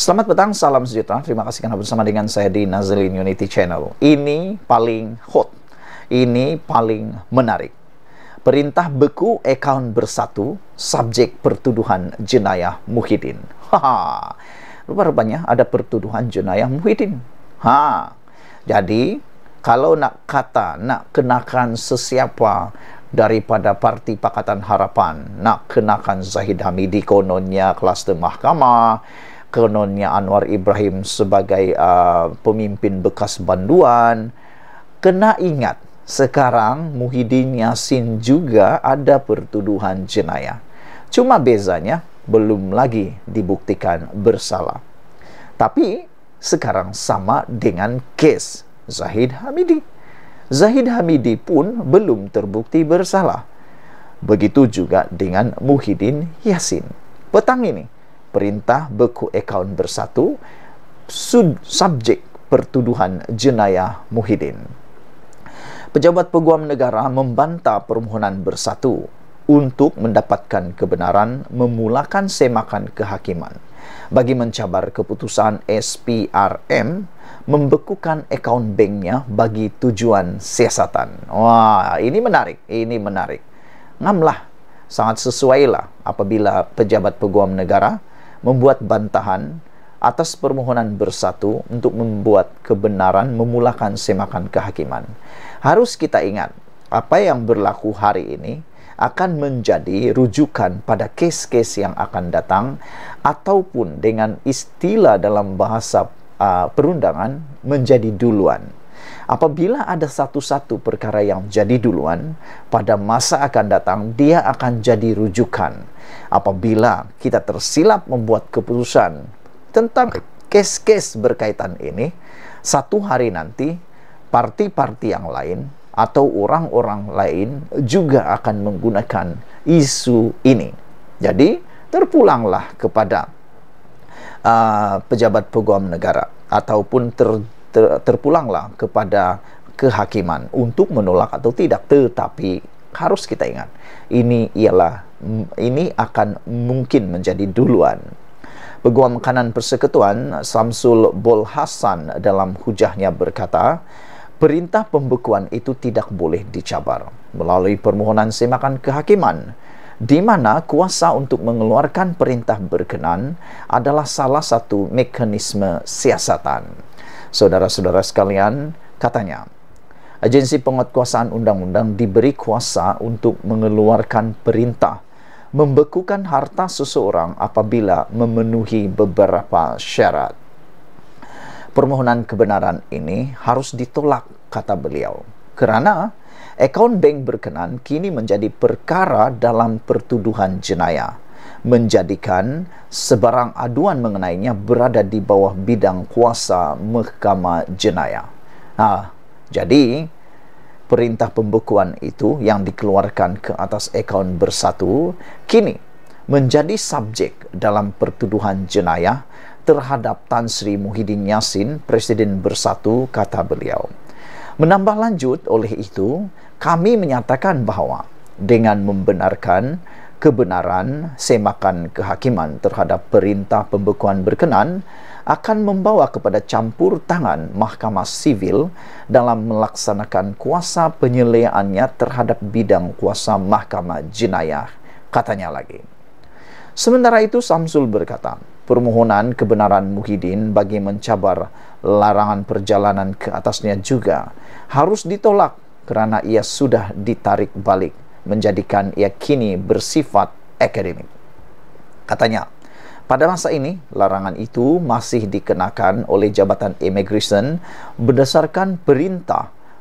Selamat petang, salam sejahtera. Terima kasih karena bersama dengan saya di Nazlin Unity Channel. Ini paling hot, ini paling menarik. Perintah beku akaun bersatu, subjek pertuduhan jenayah Muhyiddin. Rupa-rupanya ada pertuduhan jenayah Muhyiddin. Jadi, kalau nak kenakan sesiapa daripada Parti Pakatan Harapan, nak kenakan Zahid Hamidi kononnya kluster mahkamah, kononnya Anwar Ibrahim sebagai pemimpin bekas banduan, kena ingat sekarang Muhyiddin Yassin juga ada pertuduhan jenayah. Cuma bezanya belum lagi dibuktikan bersalah. Tapi sekarang sama dengan kes Zahid Hamidi. Zahid Hamidi pun belum terbukti bersalah. Begitu juga dengan Muhyiddin Yassin. Petang ini, perintah beku akaun bersatu, subjek pertuduhan jenayah Muhyiddin. Pejabat Peguam Negara membantah permohonan bersatu untuk mendapatkan kebenaran memulakan semakan kehakiman bagi mencabar keputusan SPRM membekukan akaun banknya bagi tujuan siasatan. Wah, ini menarik, ini menarik. Ngamlah, sangat sesuailah apabila pejabat Peguam Negara membuat bantahan atas permohonan bersatu untuk membuat kebenaran memulakan semakan kehakiman. Harus kita ingat, apa yang berlaku hari ini akan menjadi rujukan pada kes-kes yang akan datang, ataupun dengan istilah dalam bahasa perundangan, menjadi duluan. Apabila ada satu-satu perkara yang jadi duluan, pada masa akan datang dia akan jadi rujukan. Apabila kita tersilap membuat keputusan tentang kes-kes berkaitan ini, satu hari nanti parti-parti yang lain atau orang-orang lain juga akan menggunakan isu ini. Jadi terpulanglah kepada pejabat Peguam Negara, ataupun terpulanglah kepada kehakiman untuk menolak atau tidak. Tetapi harus kita ingat, ini akan mungkin menjadi duluan. Peguam Kanan Persekutuan Samsul Bol Hasan dalam hujahnya berkata, perintah pembekuan itu tidak boleh dicabar melalui permohonan semakan kehakiman, di mana kuasa untuk mengeluarkan perintah berkenan adalah salah satu mekanisme siasatan. Saudara-saudara sekalian, katanya, agensi penguatkuasaan undang-undang diberi kuasa untuk mengeluarkan perintah membekukan harta seseorang apabila memenuhi beberapa syarat. Permohonan kebenaran ini harus ditolak, kata beliau, kerana akaun bank berkenan kini menjadi perkara dalam pertuduhan jenayah, menjadikan sebarang aduan mengenainya berada di bawah bidang kuasa Mahkamah Jenayah. Jadi perintah pembekuan itu yang dikeluarkan ke atas akaun bersatu kini menjadi subjek dalam pertuduhan jenayah terhadap Tan Sri Muhyiddin Yassin, Presiden Bersatu, kata beliau. Menambah lanjut, oleh itu, kami menyatakan bahawa dengan membenarkan kebenaran semakan kehakiman terhadap perintah pembekuan berkenan akan membawa kepada campur tangan Mahkamah Sivil dalam melaksanakan kuasa penyelesaiannya terhadap bidang kuasa Mahkamah Jenayah, katanya lagi. Sementara itu, Samsul berkata, permohonan kebenaran Muhyiddin bagi mencabar larangan perjalanan ke atasnya juga harus ditolak kerana ia sudah ditarik balik, menjadikan ia kini bersifat akademik. Katanya, pada masa ini, larangan itu masih dikenakan oleh Jabatan Immigration berdasarkan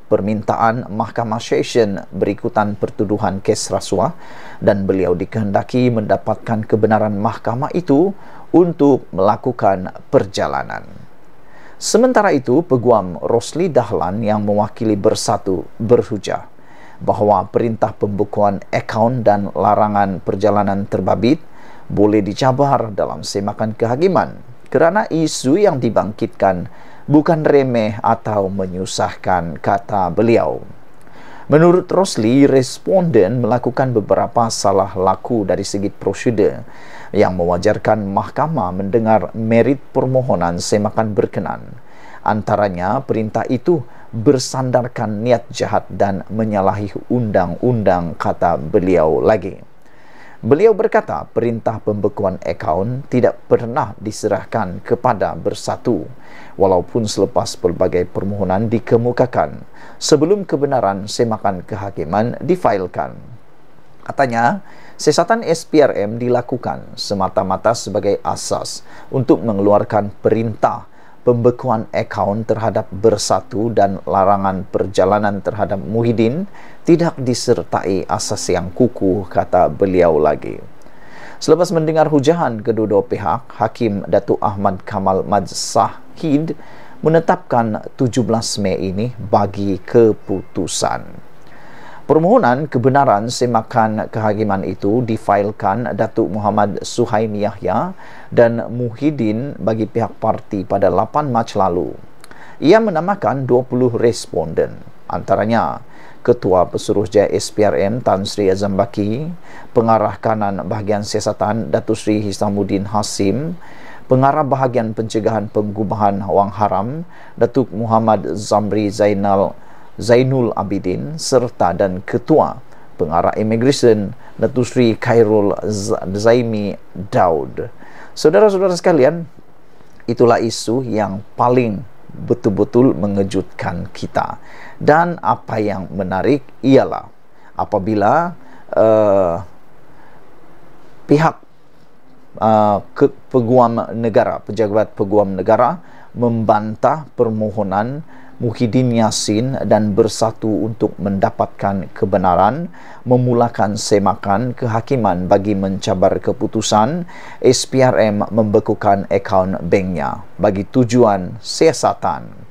permintaan Mahkamah Session berikutan pertuduhan kes rasuah, dan beliau dikehendaki mendapatkan kebenaran mahkamah itu untuk melakukan perjalanan. Sementara itu, Peguam Rosli Dahlan yang mewakili Bersatu berhujah bahawa perintah pembekuan akaun dan larangan perjalanan terbabit boleh dicabar dalam semakan kehakiman kerana isu yang dibangkitkan bukan remeh atau menyusahkan, kata beliau. Menurut Rosli, responden melakukan beberapa salah laku dari segi prosedur yang mewajarkan mahkamah mendengar merit permohonan semakan berkenan. Antaranya, perintah itu bersandarkan niat jahat dan menyalahi undang-undang, kata beliau lagi. Beliau berkata perintah pembekuan akaun tidak pernah diserahkan kepada Bersatu, walaupun selepas pelbagai permohonan dikemukakan sebelum kebenaran semakan kehakiman difailkan. Katanya, siasatan SPRM dilakukan semata-mata sebagai asas untuk mengeluarkan perintah pembekuan akaun terhadap Bersatu dan larangan perjalanan terhadap Muhyiddin tidak disertai asas yang kukuh, kata beliau lagi. Selepas mendengar hujahan kedua-dua pihak, Hakim Datuk Ahmad Kamal Madzahid menetapkan 17 Mei ini bagi keputusan. Permohonan kebenaran semakan kehakiman itu difailkan Datuk Muhammad Suhaimi Yahya dan Muhyiddin bagi pihak parti pada 8 Mac lalu. Ia menamakan 20 responden, antaranya Ketua Pesuruhjaya SPRM Tan Sri Azam Baki, Pengarah Kanan Bahagian Siasatan Datuk Sri Hisamuddin Hasim, Pengarah Bahagian Pencegahan Pengubahan Wang Haram Datuk Muhammad Zamri Zainul Abidin, serta dan Ketua Pengarah Immigration Datuk Sri Khairul Zaimi Daud. Saudara-saudara sekalian, itulah isu yang paling betul-betul mengejutkan kita. Dan apa yang menarik ialah apabila pihak pejabat peguam negara membantah permohonan Muhyiddin Yassin dan Bersatu untuk mendapatkan kebenaran, memulakan semakan kehakiman bagi mencabar keputusan, SPRM membekukan akaun banknya bagi tujuan siasatan.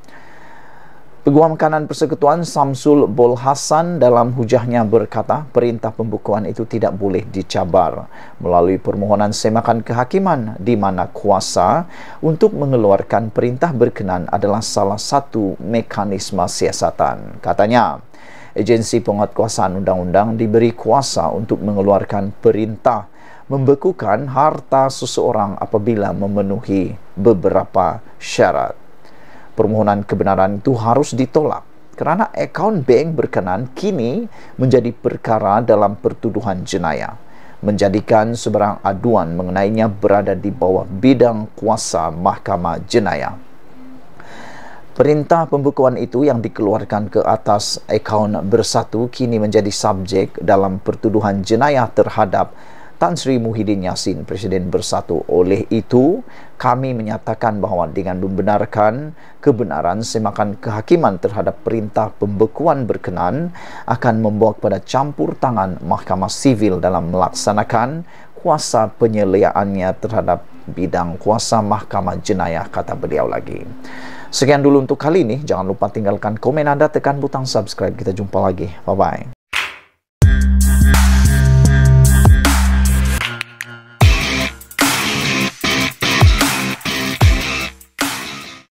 Peguam Kanan Persekutuan Samsul Bol Hassan dalam hujahnya berkata perintah pembekuan itu tidak boleh dicabar melalui permohonan semakan kehakiman, di mana kuasa untuk mengeluarkan perintah berkenan adalah salah satu mekanisme siasatan. Katanya, agensi penguatkuasaan undang-undang diberi kuasa untuk mengeluarkan perintah membekukan harta seseorang apabila memenuhi beberapa syarat. Permohonan kebenaran itu harus ditolak kerana akaun bank berkenan kini menjadi perkara dalam pertuduhan jenayah, menjadikan sebarang aduan mengenainya berada di bawah bidang kuasa Mahkamah Jenayah. Perintah pembekuan itu yang dikeluarkan ke atas akaun Bersatu kini menjadi subjek dalam pertuduhan jenayah terhadap Tan Sri Muhyiddin Yassin, Presiden Bersatu. Oleh itu, kami menyatakan bahawa dengan membenarkan kebenaran semakan kehakiman terhadap perintah pembekuan berkenan akan membawa kepada campur tangan Mahkamah Sivil dalam melaksanakan kuasa penyeliaannya terhadap bidang kuasa Mahkamah Jenayah, kata beliau lagi. Sekian dulu untuk kali ini. Jangan lupa tinggalkan komen anda, tekan butang subscribe. Kita jumpa lagi. Bye-bye.